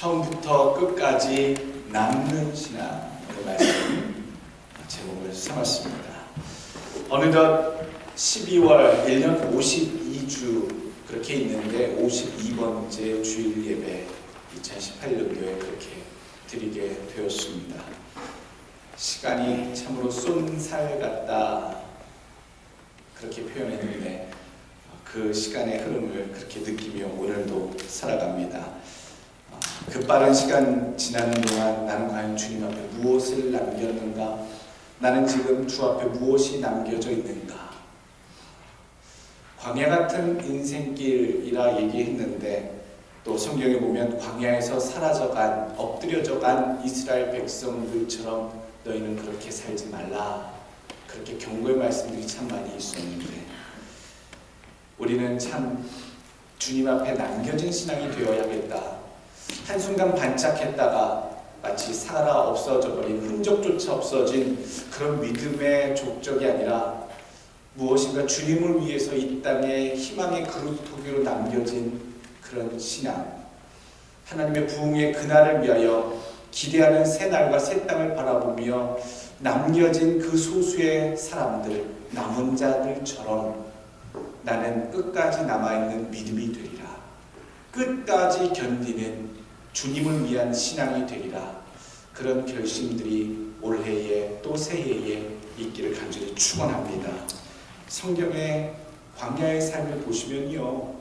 처음부터 끝까지 남는 신앙의 말씀 제목을 삼았습니다. 어느덧 12월 1년 52주 그렇게 있는데 52번째 주일 예배 2018년도에 그렇게 드리게 되었습니다. 시간이 참으로 쏜살 같다 그렇게 표현했는데 그 시간의 흐름을 그렇게 느끼며 오늘도 살아갑니다. 그 빠른 시간 지나는 동안 나는 과연 주님 앞에 무엇을 남겼는가? 나는 지금 주 앞에 무엇이 남겨져 있는가? 광야 같은 인생길이라 얘기했는데 또 성경에 보면 광야에서 사라져간 엎드려져간 이스라엘 백성들처럼 너희는 그렇게 살지 말라 그렇게 경고의 말씀들이 참 많이 있었는데 우리는 참 주님 앞에 남겨진 신앙이 되어야겠다. 한순간 반짝했다가 마치 살아 없어져 버린 흔적조차 없어진 그런 믿음의 족적이 아니라 무엇인가 주님을 위해서 이 땅에 희망의 그루터기로 남겨진 그런 신앙, 하나님의 부흥의 그날을 위하여 기대하는 새 날과 새 땅을 바라보며 남겨진 그 소수의 사람들, 남은 자들처럼 나는 끝까지 남아있는 믿음이 되리라. 끝까지 견디는 주님을 위한 신앙이 되리라. 그런 결심들이 올해에 또 새해에 있기를 간절히 축원합니다. 성경의 광야의 삶을 보시면요,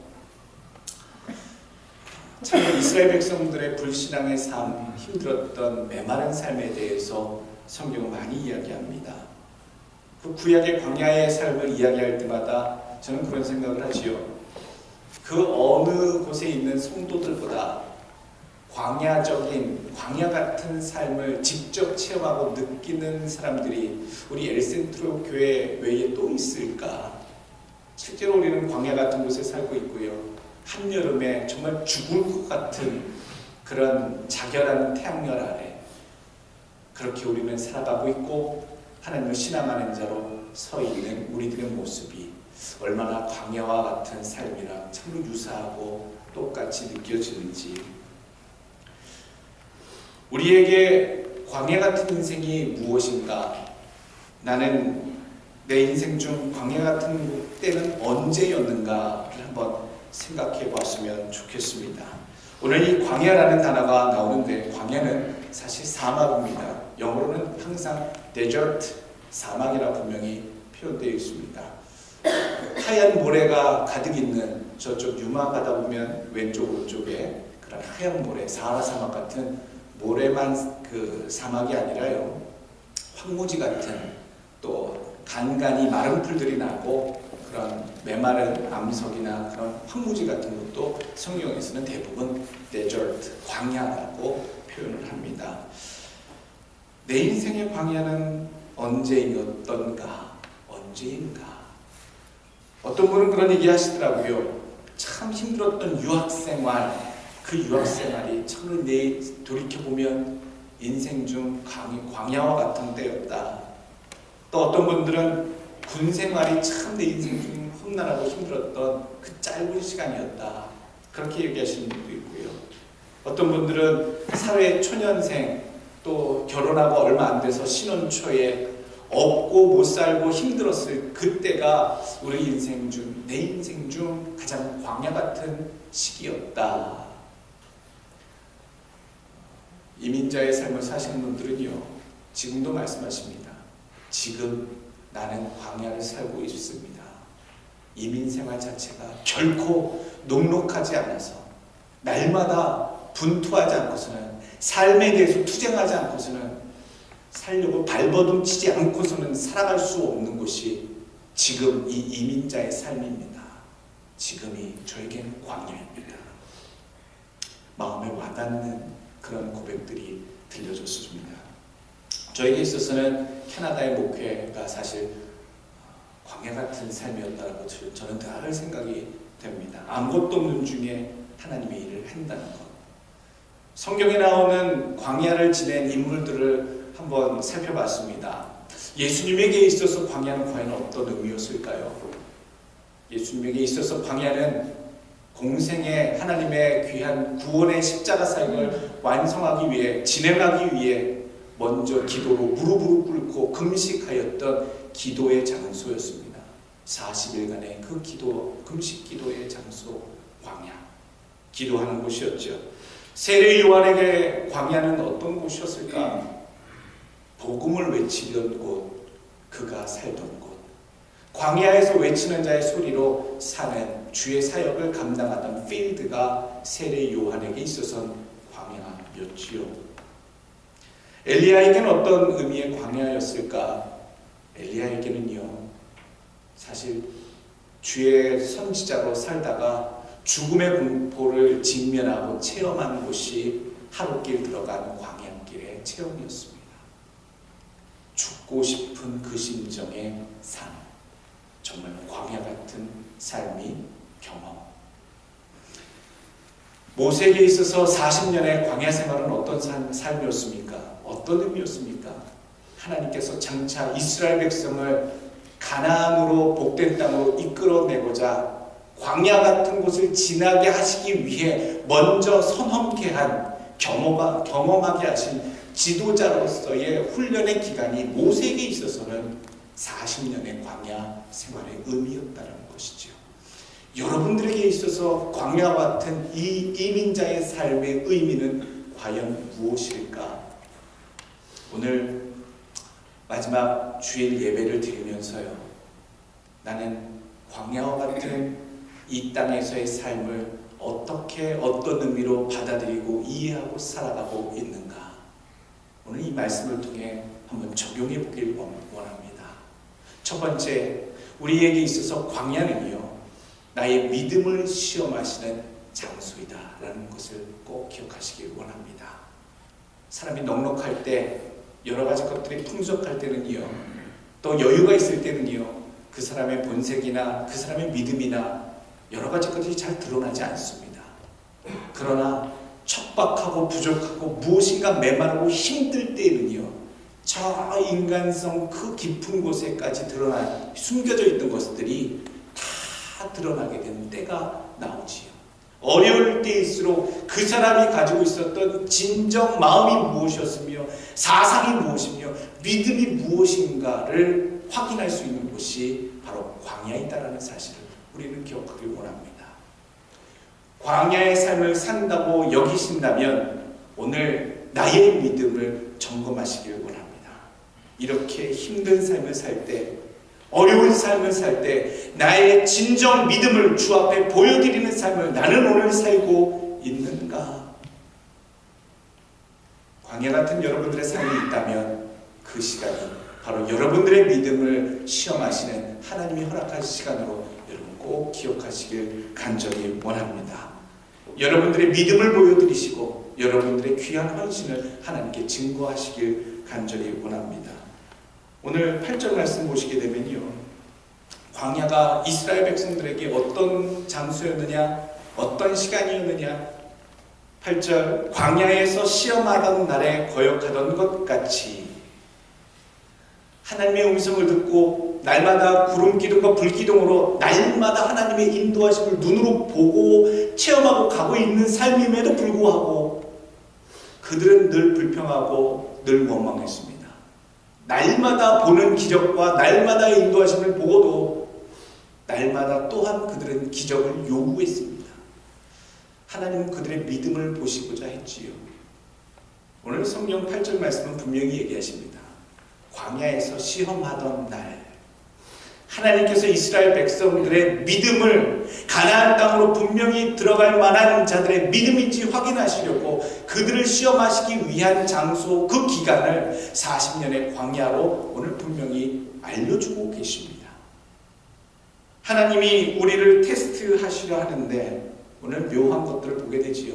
참 이스라엘 백성들의 불신앙의 삶, 힘들었던 메마른 삶에 대해서 성경은 많이 이야기합니다. 그 구약의 광야의 삶을 이야기할 때마다 저는 그런 생각을 하지요. 그 어느 곳에 있는 성도들보다 광야적인, 광야 같은 삶을 직접 체험하고 느끼는 사람들이 우리 엘센트로 교회 외에 또 있을까? 실제로 우리는 광야 같은 곳에 살고 있고요. 한여름에 정말 죽을 것 같은 그런 자결하는 태양열 아래 그렇게 우리는 살아가고 있고 하나님을 신앙하는 자로 서 있는 우리들의 모습이 얼마나 광야와 같은 삶이랑 참으로 유사하고 똑같이 느껴지는지, 우리에게 광야 같은 인생이 무엇인가? 나는 내 인생 중 광야 같은 때는 언제였는가를 한번 생각해 봤으면 좋겠습니다. 오늘 이 광야라는 단어가 나오는데 광야는 사실 사막입니다. 영어로는 항상 desert, 사막이라 분명히 표현되어 있습니다. 하얀 모래가 가득 있는 저쪽 유마 가다 보면 왼쪽 오른쪽에 그런 하얀 모래, 사하라 사막 같은 모래만 그 사막이 아니라요, 황무지 같은 또 간간히 마른 풀들이 나고 그런 메마른 암석이나 그런 황무지 같은 것도 성경에서는 대부분 데저트, 광야라고 표현을 합니다. 내 인생의 광야는 언제였던가? 언제인가? 어떤 분은 그런 얘기 하시더라고요. 참 힘들었던 유학생활, 그 유학생활이 참 내 돌이켜보면 인생 중 광야와 같은 때였다. 또 어떤 분들은 군생활이 참 내 인생 중 험난하고 힘들었던 그 짧은 시간이었다. 그렇게 얘기하시는 분도 있고요. 어떤 분들은 사회 초년생, 또 결혼하고 얼마 안 돼서 신혼초에 없고 못 살고 힘들었을 그때가 우리 인생 중, 내 인생 중 가장 광야 같은 시기였다. 이민자의 삶을 사시는 분들은요, 지금도 말씀하십니다. 지금 나는 광야를 살고 있습니다. 이민 생활 자체가 결코 녹록하지 않아서 날마다 분투하지 않고서는, 삶에 대해서 투쟁하지 않고서는, 살려고 발버둥 치지 않고서는 살아갈 수 없는 곳이 지금 이 이민자의 삶입니다. 지금이 저에게는 광야입니다. 마음에 와닿는 그런 고백들이 들려줬습니다. 저에게 있어서는 캐나다의 목회가 사실 광야 같은 삶이었다고 저는 늘 생각이 됩니다. 아무것도 없는 중에 하나님의 일을 한다는 것. 성경에 나오는 광야를 지낸 인물들을 한번 살펴봤습니다. 예수님에게 있어서 광야는 과연 어떤 의미였을까요? 예수님에게 있어서 광야는 공생의 하나님의 귀한 구원의 십자가 사역을 완성하기 위해, 진행하기 위해 먼저 기도로 무릎을 꿇고 금식하였던 기도의 장소였습니다. 40일간의 그 기도, 금식 기도의 장소, 광야, 기도하는 곳이었죠. 세례 요한에게 광야는 어떤 곳이었을까? 복음을 외치던 곳, 그가 살던 곳, 광야에서 외치는 자의 소리로 사는 주의 사역을 감당하던 필드가 세례 요한에게 있어서는 광야였지요. 엘리야에게는 어떤 의미의 광야였을까? 엘리야에게는요, 사실 주의 선지자로 살다가 죽음의 공포를 직면하고 체험한 곳이 하룻길 들어간 광야길의 체험이었습니다. 죽고 싶은 그 심정의 삶, 정말 광야 같은 삶이 경험. 모세에게 있어서 40년의 광야 생활은 어떤 삶이었습니까? 어떤 의미였습니까? 하나님께서 장차 이스라엘 백성을 가나안으로 복된 땅으로 이끌어내고자 광야 같은 곳을 지나게 하시기 위해 먼저 선험케 한, 경험하게 하신 지도자로서의 훈련의 기간이 모세에게 있어서는 40년의 광야 생활의 의미였다는 것이죠. 여러분들에게 있어서 광야 같은 이 이민자의 삶의 의미는 과연 무엇일까? 오늘 마지막 주일 예배를 드리면서요, 나는 광야와 같은 이 땅에서의 삶을 어떻게, 어떤 의미로 받아들이고 이해하고 살아가고 있는가? 오늘 이 말씀을 통해 한번 적용해 보길 원합니다. 첫 번째, 우리에게 있어서 광야는요, 나의 믿음을 시험하시는 장소이다라는 것을 꼭 기억하시길 원합니다. 사람이 넉넉할 때, 여러 가지 것들이 풍족할 때는요, 또 여유가 있을 때는요, 그 사람의 본색이나 그 사람의 믿음이나 여러 가지 것들이 잘 드러나지 않습니다. 그러나 척박하고 부족하고 무엇인가 메마르고 힘들 때에는요, 저 인간성 그 깊은 곳에까지 드러나 숨겨져 있던 것들이 다 드러나게 되는 때가 나오지요. 어려울 때일수록 그 사람이 가지고 있었던 진정 마음이 무엇이었으며 사상이 무엇이며 믿음이 무엇인가를 확인할 수 있는 곳이 바로 광야이다라는 사실을 우리는 기억하길 원합니다. 광야의 삶을 산다고 여기신다면 오늘 나의 믿음을 점검하시길 원합니다. 이렇게 힘든 삶을 살 때, 어려운 삶을 살 때 나의 진정 믿음을 주 앞에 보여드리는 삶을 나는 오늘 살고 있는가? 광야 같은 여러분들의 삶이 있다면 그 시간이 바로 여러분들의 믿음을 시험하시는 하나님이 허락하신 시간으로 여러분 꼭 기억하시길 간절히 원합니다. 여러분들의 믿음을 보여드리시고 여러분들의 귀한 헌신을 하나님께 증거하시길 간절히 원합니다. 오늘 8절 말씀 보시게 되면요, 광야가 이스라엘 백성들에게 어떤 장소였느냐, 어떤 시간이었느냐. 8절, 광야에서 시험하던 날에 거역하던 것 같이 하나님의 음성을 듣고 날마다 구름 기둥과 불 기둥으로 날마다 하나님의 인도하심을 눈으로 보고 체험하고 가고 있는 삶임에도 불구하고 그들은 늘 불평하고 늘 원망했습니다. 날마다 보는 기적과 날마다의 인도하심을 보고도 날마다 또한 그들은 기적을 요구했습니다. 하나님은 그들의 믿음을 보시고자 했지요. 오늘 성경 8절 말씀은 분명히 얘기하십니다. 광야에서 시험하던 날, 하나님께서 이스라엘 백성들의 믿음을 가나안 땅으로 분명히 들어갈 만한 자들의 믿음인지 확인하시려고 그들을 시험하시기 위한 장소, 그 기간을 40년의 광야로 오늘 분명히 알려주고 계십니다. 하나님이 우리를 테스트하시려 하는데 오늘 묘한 것들을 보게 되지요.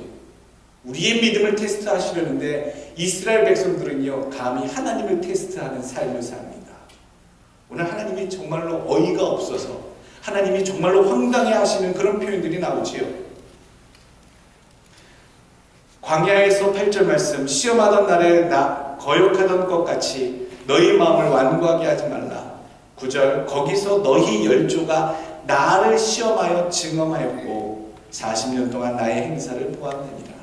우리의 믿음을 테스트하시려는데 이스라엘 백성들은요, 감히 하나님을 테스트하는 삶을 삽니다. 오늘 하나님이 정말로 어이가 없어서 하나님이 정말로 황당해 하시는 그런 표현들이 나오지요. 광야에서 8절 말씀, 시험하던 날에 거역하던 것 같이 너희 마음을 완고하게 하지 말라. 9절, 거기서 너희 열조가 나를 시험하여 증언하였고 40년 동안 나의 행사를 보았느니라.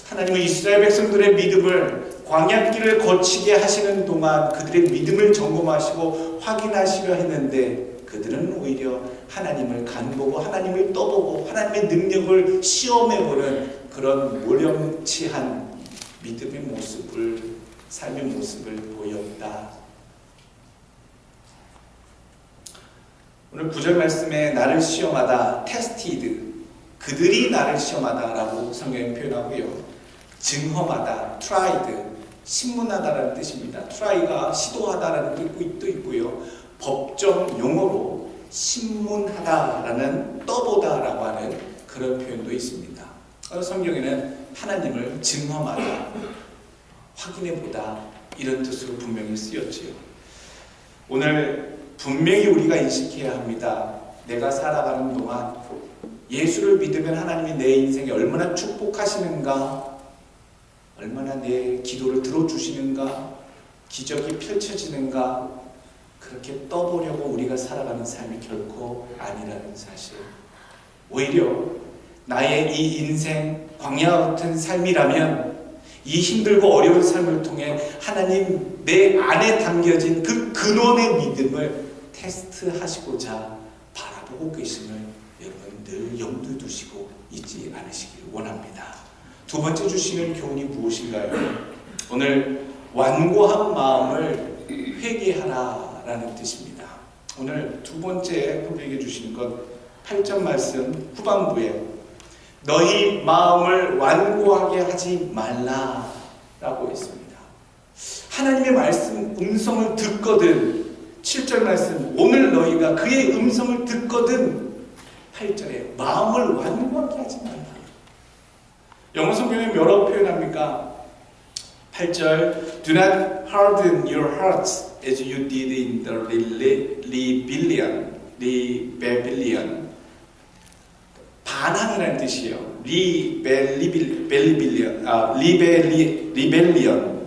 하나님은 이스라엘 백성들의 믿음을 광야길을 거치게 하시는 동안 그들의 믿음을 점검하시고 확인하시려 했는데 그들은 오히려 하나님을 간보고 하나님을 떠보고 하나님의 능력을 시험해보는 그런 모렴치한 믿음의 모습을, 삶의 모습을 보였다. 오늘 9절 말씀에 나를 시험하다, tested, 그들이 나를 시험하다라고 성경에 표현하고요. 증험하다, tried, 신문하다라는 뜻입니다. try가 시도하다라는 뜻도 있고요. 법정 용어로 신문하다라는 떠보다라고 하는 그런 표현도 있습니다. 성경에는 하나님을 증험하다, 확인해보다 이런 뜻으로 분명히 쓰였지요. 오늘 분명히 우리가 인식해야 합니다. 내가 살아가는 동안 예수를 믿으면 하나님이 내 인생에 얼마나 축복하시는가, 얼마나 내 기도를 들어주시는가, 기적이 펼쳐지는가, 그렇게 떠보려고 우리가 살아가는 삶이 결코 아니라는 사실. 오히려 나의 이 인생 광야 같은 삶이라면 이 힘들고 어려운 삶을 통해 하나님 내 안에 담겨진 그 근원의 믿음을 테스트하시고자 바라보고 계심을 여러분 늘 염두에 두시고 잊지 않으시길 원합니다. 두 번째 주시는 교훈이 무엇인가요? 오늘 완고한 마음을 회개하라라는 뜻입니다. 오늘 두 번째 우리에게 주시는 건 8절 말씀 후반부에 너희 마음을 완고하게 하지 말라라고 했습니다. 하나님의 말씀 음성을 듣거든 7절 말씀 오늘 너희가 그의 음성을 듣거든 8절에 마음을 완고하게 하지 말라. 영어 성경에 뭐라고 표현합니까? 8절 Do not harden your hearts as you did in the rebellion. 반항이라는 뜻이에요. 리벨리언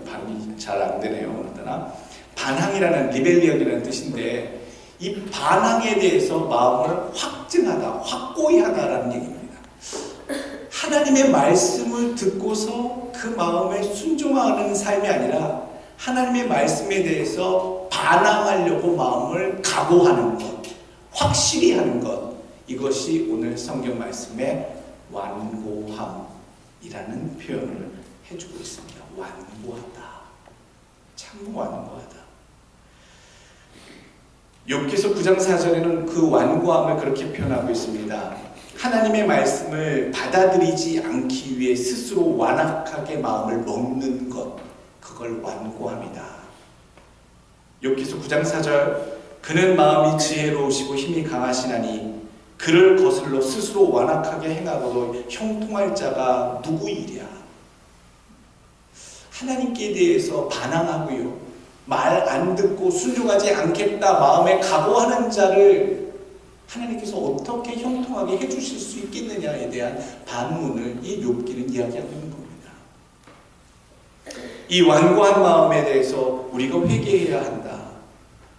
발음이 잘 안 되네요. 오늘따라 반항이라는 리벨리언이라는 뜻인데 이 반항에 대해서 마음을 확증하다, 확고히 하다라는 얘기입니다. 하나님의 말씀을 듣고서 그 마음에 순종하는 삶이 아니라 하나님의 말씀에 대해서 반항하려고 마음을 각오하는 것, 확실히 하는 것, 이것이 오늘 성경 말씀의 완고함이라는 표현을 해주고 있습니다. 완고하다, 참 완고하다. 욥기서 9장 4절에는 그 완고함을 그렇게 표현하고 있습니다. 하나님의 말씀을 받아들이지 않기 위해 스스로 완악하게 마음을 먹는 것, 그걸 완고함이다. 욥기서 9장 4절 그는 마음이 지혜로우시고 힘이 강하시나니 그를 거슬러 스스로 완악하게 행하고도 형통할 자가 누구이랴. 하나님께 대해서 반항하고요, 말 안 듣고 순종하지 않겠다 마음에 각오하는 자를 하나님께서 어떻게 형통하게 해주실 수 있겠느냐에 대한 반문을 이 욥기는 이야기하고 있는 겁니다. 이 완고한 마음에 대해서 우리가 회개해야 한다.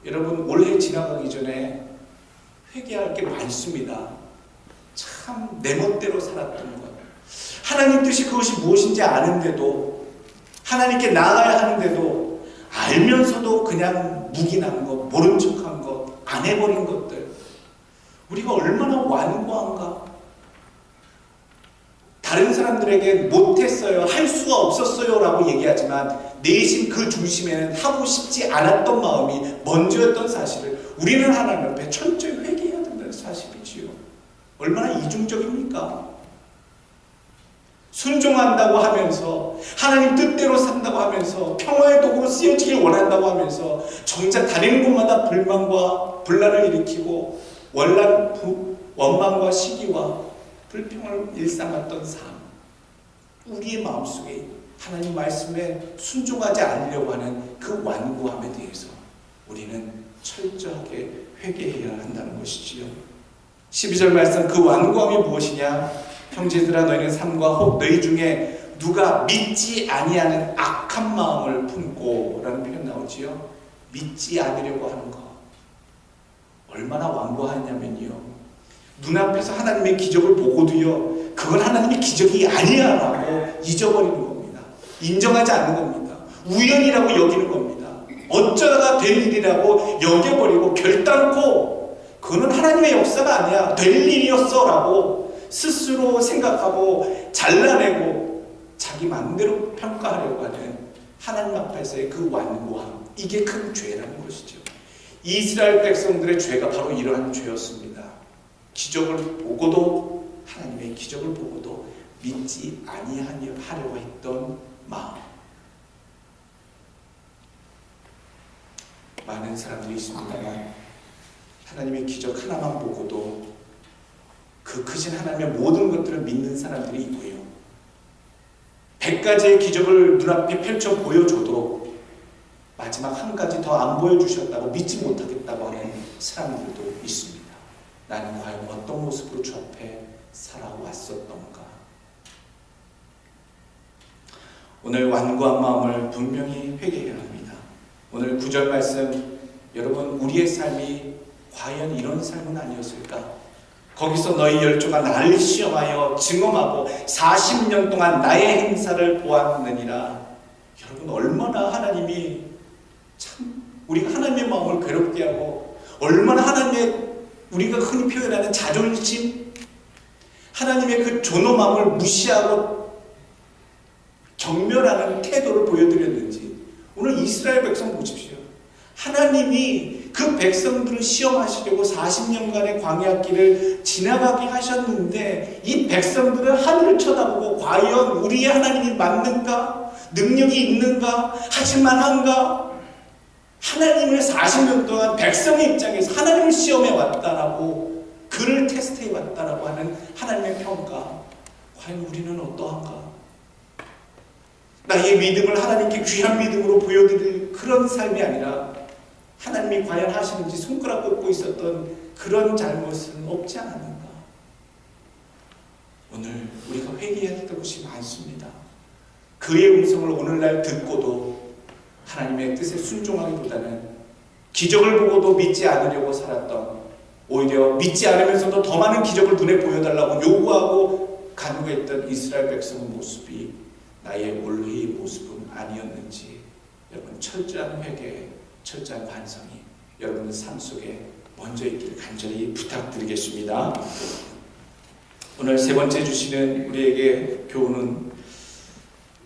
여러분 올해 지나가기 전에 회개할 게 많습니다. 참 내 멋대로 살았던 것, 하나님 뜻이 그것이 무엇인지 아는데도, 하나님께 나아가야 하는데도 알면서도 그냥 묵인한 것, 모른 척한 것, 안 해버린 것들, 우리가 얼마나 완고한가. 다른 사람들에게 못했어요, 할 수가 없었어요 라고 얘기하지만 내심 그 중심에는 하고 싶지 않았던 마음이 먼저였던 사실을 우리는 하나님 앞에 철저히 회개해야 된다는 사실이지요. 얼마나 이중적입니까? 순종한다고 하면서, 하나님 뜻대로 산다고 하면서, 평화의 도구로 쓰여지길 원한다고 하면서 정작 다니는 곳마다 불만과 분란을 일으키고 원망과 시기와 불평을 일삼았던 삶, 우리의 마음속에 하나님 말씀에 순종하지 않으려고 하는 그 완고함에 대해서 우리는 철저하게 회개해야 한다는 것이지요. 12절 말씀, 그 완고함이 무엇이냐? 형제들아 너희는 삼가 혹 너희 중에 누가 믿지 아니하는 악한 마음을 품고 라는 표현 나오지요. 믿지 않으려고 하는 것, 얼마나 완고하냐면요, 눈앞에서 하나님의 기적을 보고도요, 그건 하나님의 기적이 아니야 라고 잊어버리는 겁니다. 인정하지 않는 겁니다. 우연이라고 여기는 겁니다. 어쩌다가 될 일이라고 여겨버리고 결단코 그거는 하나님의 역사가 아니야, 될 일이었어 라고 스스로 생각하고 잘라내고 자기 마음대로 평가하려고 하는 하나님 앞에서의 그 완고함, 이게 큰 죄라는 것이죠. 이스라엘 백성들의 죄가 바로 이러한 죄였습니다. 기적을 보고도, 하나님의 기적을 보고도 믿지 아니하려고 했던 마음. 많은 사람들이 있습니다만 하나님의 기적 하나만 보고도 그 크신 하나님의 모든 것들을 믿는 사람들이 있고요, 100가지의 기적을 눈앞에 펼쳐 보여줘도 마지막 한 가지 더 안 보여주셨다고 믿지 못하겠다고 하는 사람들도 있습니다. 나는 과연 어떤 모습으로 주 앞에 살아왔었던가. 오늘 완고한 마음을 분명히 회개해야 합니다. 오늘 9절 말씀, 여러분 우리의 삶이 과연 이런 삶은 아니었을까? 거기서 너희 열조가 나를 시험하여 증언하고 40년 동안 나의 행사를 보았느니라. 여러분 얼마나 하나님이 참 우리가 하나님의 마음을 괴롭게 하고, 얼마나 하나님의 우리가 흔히 표현하는 자존심, 하나님의 그 존엄함을 무시하고 경멸하는 태도를 보여드렸는지. 오늘 이스라엘 백성 보십시오. 하나님이 그 백성들을 시험하시려고 40년간의 광야길을 지나가게 하셨는데, 이 백성들은 하늘을 쳐다보고 과연 우리의 하나님이 맞는가? 능력이 있는가? 하실만한가? 하나님을 40년 동안 백성의 입장에서 하나님을 시험해 왔다라고, 그를 테스트해 왔다라고 하는 하나님의 평가, 과연 우리는 어떠한가? 나의 믿음을 하나님께 귀한 믿음으로 보여드릴 그런 삶이 아니라 하나님이 과연 하시는지 손가락 꼽고 있었던 그런 잘못은 없지 않았는가? 오늘 우리가 회개해야 될 것이 많습니다. 그의 음성을 오늘날 듣고도 하나님의 뜻에 순종하기보다는 기적을 보고도 믿지 않으려고 살았던, 오히려 믿지 않으면서도 더 많은 기적을 눈에 보여달라고 요구하고 간구했던 이스라엘 백성의 모습이 나의 올해의 모습은 아니었는지, 여러분 철저한 회개, 철저한 반성이 여러분의 삶 속에 먼저 있기를 간절히 부탁드리겠습니다. 오늘 세 번째 주시는 우리에게 교훈은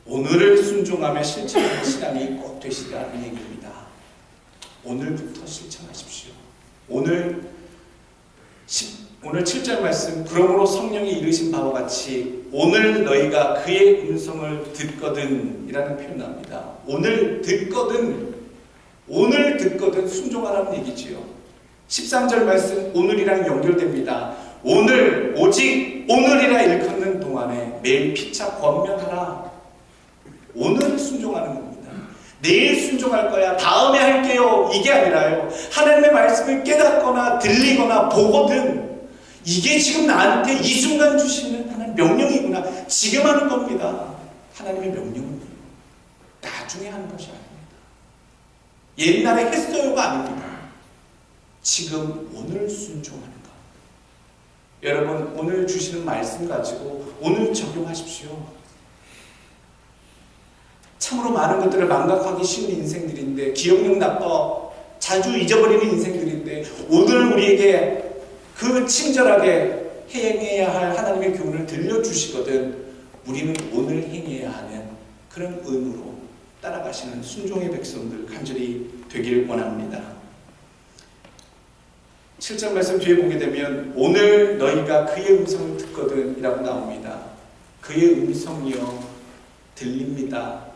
오늘을 순종하며 실천하는 신앙이 꼭 되시라는 얘기입니다. 오늘부터 실천하십시오. 오늘 7절 말씀, 그러므로 성령이 이르신 바와 같이 오늘 너희가 그의 음성을 듣거든 이라는 표현을 합니다. 오늘 듣거든 순종하라는 얘기지요. 13절 말씀 오늘이랑 연결됩니다. 오늘, 오직 오늘이라 일컫는 동안에 매일 피차 권면하라. 오늘 순종하는 겁니다. 내일 순종할 거야, 다음에 할게요, 이게 아니라요, 하나님의 말씀을 깨닫거나 들리거나 보거든, 이게 지금 나한테 이 순간 주시는 하나님의 명령이구나, 지금 하는 겁니다. 하나님의 명령은요, 나중에 하는 것이 아닙니다. 옛날에 했어요가 아닙니다. 지금 오늘 순종하는 것. 여러분 오늘 주시는 말씀 가지고 오늘 적용하십시오. 참으로 많은 것들을 망각하기 쉬운 인생들인데, 기억력 나빠 자주 잊어버리는 인생들인데, 오늘 우리에게 그 친절하게 행해야 할 하나님의 교훈을 들려주시거든 우리는 오늘 행해야 하는 그런 의무로 따라가시는 순종의 백성들 간절히 되길 원합니다. 7절 말씀 뒤에 보게 되면 오늘 너희가 그의 음성을 듣거든 이라고 나옵니다. 그의 음성이요 들립니다.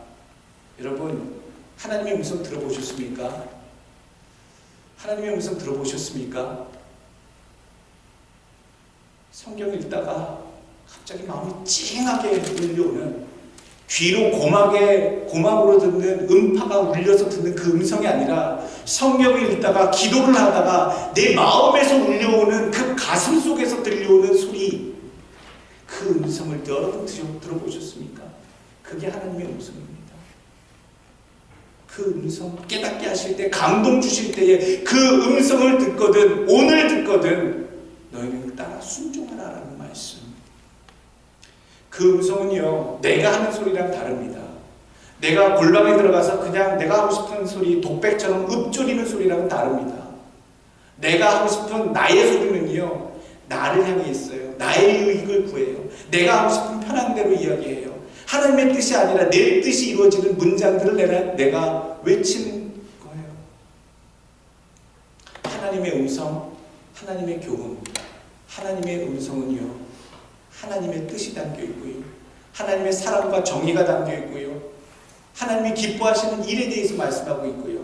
여러분 하나님의 음성 들어보셨습니까? 하나님의 음성 들어보셨습니까? 성경 읽다가 갑자기 마음이 찡하게 울려오는, 귀로 고막으로 듣는 음파가 울려서 듣는 그 음성이 아니라, 성경을 읽다가 기도를 하다가 내 마음에서 울려오는 그 가슴 속에서 들려오는 소리, 그 음성을 여러분 들어보셨습니까? 그게 하나님의 음성입니다. 그 음성 깨닫게 하실 때, 감동 주실 때에 그 음성을 듣거든, 오늘 듣거든 너희는 따라 순종하라라는 말씀. 그 음성은요, 내가 하는 소리랑 다릅니다. 내가 골방에 들어가서 그냥 내가 하고 싶은 소리, 독백처럼 읊조리는 소리랑은 다릅니다. 내가 하고 싶은 나의 소리는요, 나를 향해 있어요. 나의 유익을 구해요. 내가 하고 싶은 편한 대로 이야기해요. 하나님의 뜻이 아니라 내 뜻이 이루어지는 문장들을 내가 외치는 거예요. 하나님의 음성, 하나님의 교훈, 하나님의 음성은요, 하나님의 뜻이 담겨 있고요, 하나님의 사랑과 정의가 담겨 있고요, 하나님이 기뻐하시는 일에 대해서 말씀하고 있고요,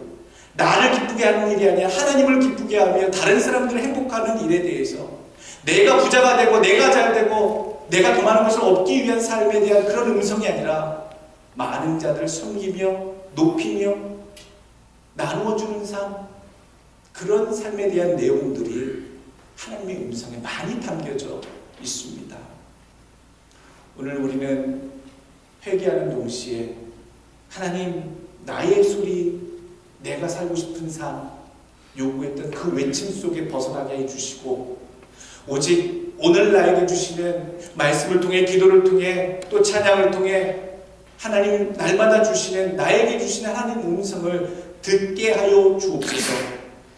나를 기쁘게 하는 일이 아니라 하나님을 기쁘게 하며 다른 사람들을 행복하는 일에 대해서, 내가 부자가 되고 내가 잘 되고 내가 더 많은 것을 얻기 위한 삶에 대한 그런 음성이 아니라 많은 자들을 섬기며 높이며 나누어주는 삶, 그런 삶에 대한 내용들이 하나님의 음성에 많이 담겨져 있습니다. 오늘 우리는 회개하는 동시에 하나님, 나의 소리, 내가 살고 싶은 삶 요구했던 그 외침 속에 벗어나게 해주시고, 오직 오늘 나에게 주시는 말씀을 통해, 기도를 통해, 또 찬양을 통해 하나님 날마다 주시는, 나에게 주시는 하나님 음성을 듣게 하여 주옵소서.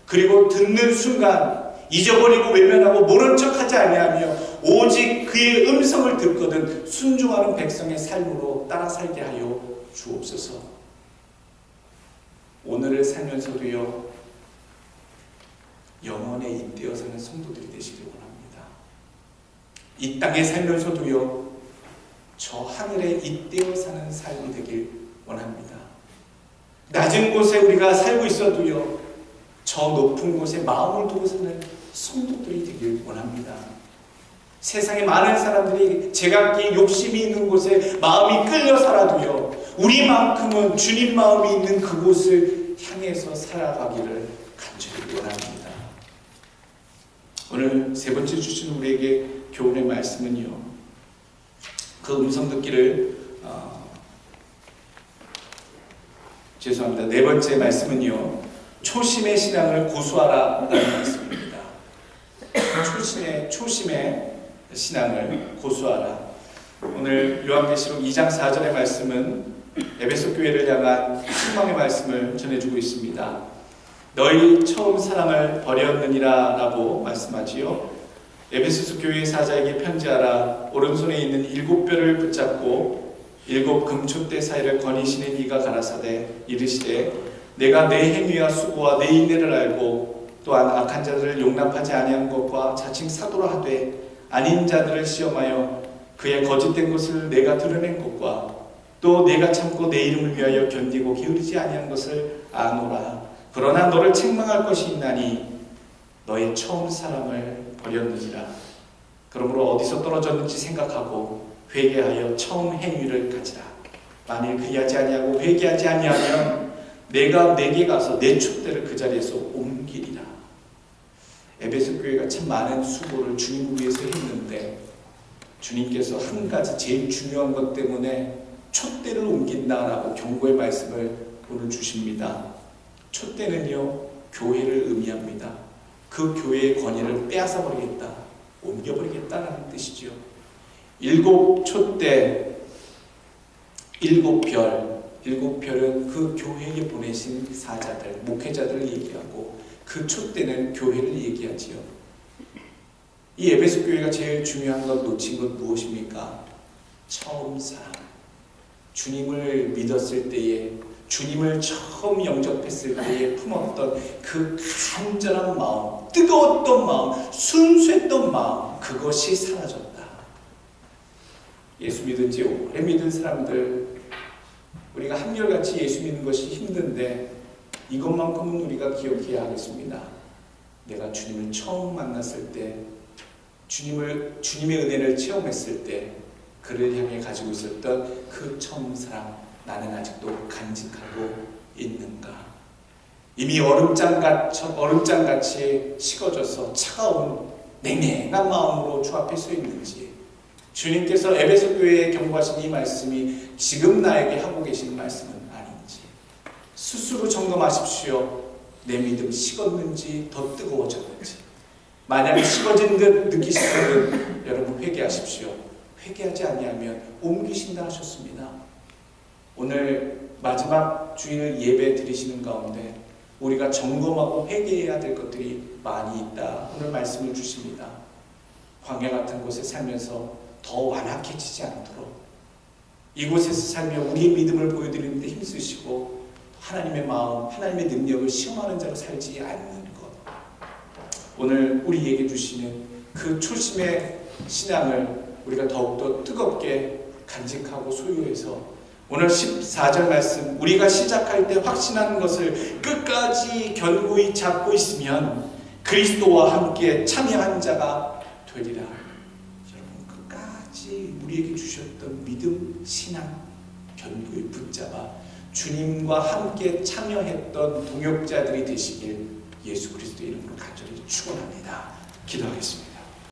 그리고 듣는 순간 잊어버리고 외면하고 모른 척하지 아니하며 오직 그의 음성을 듣거든 순종하는 백성의 삶으로 따라 살게 하여 주옵소서. 오늘을 살면서도요, 영원에 잇대어 사는 성도들이 되시길 원합니다. 이 땅에 살면서도요, 저 하늘에 잇대어 사는 삶이 되길 원합니다. 낮은 곳에 우리가 살고 있어도요, 저 높은 곳에 마음을 두고 사는 성도들이 되길 원합니다. 세상에 많은 사람들이 제각기 욕심이 있는 곳에 마음이 끌려 살아도요, 우리만큼은 주님 마음이 있는 그곳을 향해서 살아가기를 간절히 원합니다. 오늘 세 번째 주신 우리에게 교훈의 말씀은요, 그 음성 듣기를 죄송합니다. 네 번째 말씀은요, 초심의 신앙을 고수하라 라는 말씀입니다. 초심의 신앙을 고수하라. 오늘 요한계시록 2장 4절의 말씀은 에베소 교회를 향한 소망의 말씀을 전해주고 있습니다. 너희 처음 사랑을 버렸느니라 라고 말씀하지요. 에베소서 교회 사자에게 편지하라. 오른손에 있는 7뼈를 붙잡고 7 금촛대 사이를 거니시는 이가 가라사대 이르시되 내가 내 행위와 수고와 내 인내를 알고 또한 악한 자들을 용납하지 아니한 것과 자칭 사도라 하되 아닌 자들을 시험하여 그의 거짓된 것을 내가 드러낸 것과 또 내가 참고 내 이름을 위하여 견디고 게으르지 아니한 것을 아노라. 그러나 너를 책망할 것이 있나니 너의 처음 사랑을 버렸느니라. 그러므로 어디서 떨어졌는지 생각하고 회개하여 처음 행위를 가지라. 만일 그리하지 아니하고 회개하지 아니하면 내가 내게 가서 내 촛대를 그 자리에서 옮기리라. 에베소 교회가 참 많은 수고를 주님을 위해서 했는데 주님께서 한 가지 제일 중요한 것 때문에 촛대를 옮긴다라고 경고의 말씀을 오늘 주십니다. 촛대는요, 교회를 의미합니다. 그 교회의 권위를 빼앗아 버리겠다, 옮겨버리겠다는 뜻이죠. 7 촛대, 7별, 7별은 그 교회에 보내신 사자들, 목회자들을 얘기하고 그 촛대는 교회를 얘기하지요. 이 에베소 교회가 제일 중요한 것, 놓친 것 무엇입니까? 처음 사랑. 주님을 믿었을 때에, 주님을 처음 영접했을 때에 품었던 그 간절한 마음, 뜨거웠던 마음, 순수했던 마음, 그것이 사라졌다. 예수 믿은 지 오래 믿은 사람들, 우리가 한결같이 예수 믿는 것이 힘든데 이것만큼은 우리가 기억해야 하겠습니다. 내가 주님을 처음 만났을 때, 주님의 은혜를 체험했을 때 그를 향해 가지고 있었던 그 처음 사랑, 나는 아직도 간직하고 있는가? 이미 얼음장같이 식어져서 차가운 냉랭한 마음으로 주 앞에 서 있는지, 주님께서 에베소 교회에 경고하신 이 말씀이 지금 나에게 하고 계신 말씀은 아닌지 스스로 점검하십시오. 내 믿음 식었는지 더 뜨거워졌는지. 만약에 식어진 듯 느끼시거든 여러분 회개하십시오. 회개하지 아니하면 옮기신다 하셨습니다. 오늘 마지막 주일 예배 드리시는 가운데 우리가 점검하고 회개해야 될 것들이 많이 있다. 오늘 말씀을 주십니다. 광야 같은 곳에 살면서 더 완악해지지 않도록 이곳에서 살며 우리의 믿음을 보여드리는데 힘쓰시고 하나님의 마음, 하나님의 능력을 시험하는 자로 살지 않는 것. 오늘 우리에게 주시는 그 초심의 신앙을 우리가 더욱더 뜨겁게 간직하고 소유해서 오늘 14절 말씀, 우리가 시작할 때 확신하는 것을 끝까지 견고히 잡고 있으면 그리스도와 함께 참여한 자가 되리라. 여러분 끝까지 우리에게 주셨던 믿음, 신앙 견고히 붙잡아 주님과 함께 참여했던 동역자들이 되시길 예수 그리스도의 이름으로 간절히 축원합니다. 기도하겠습니다.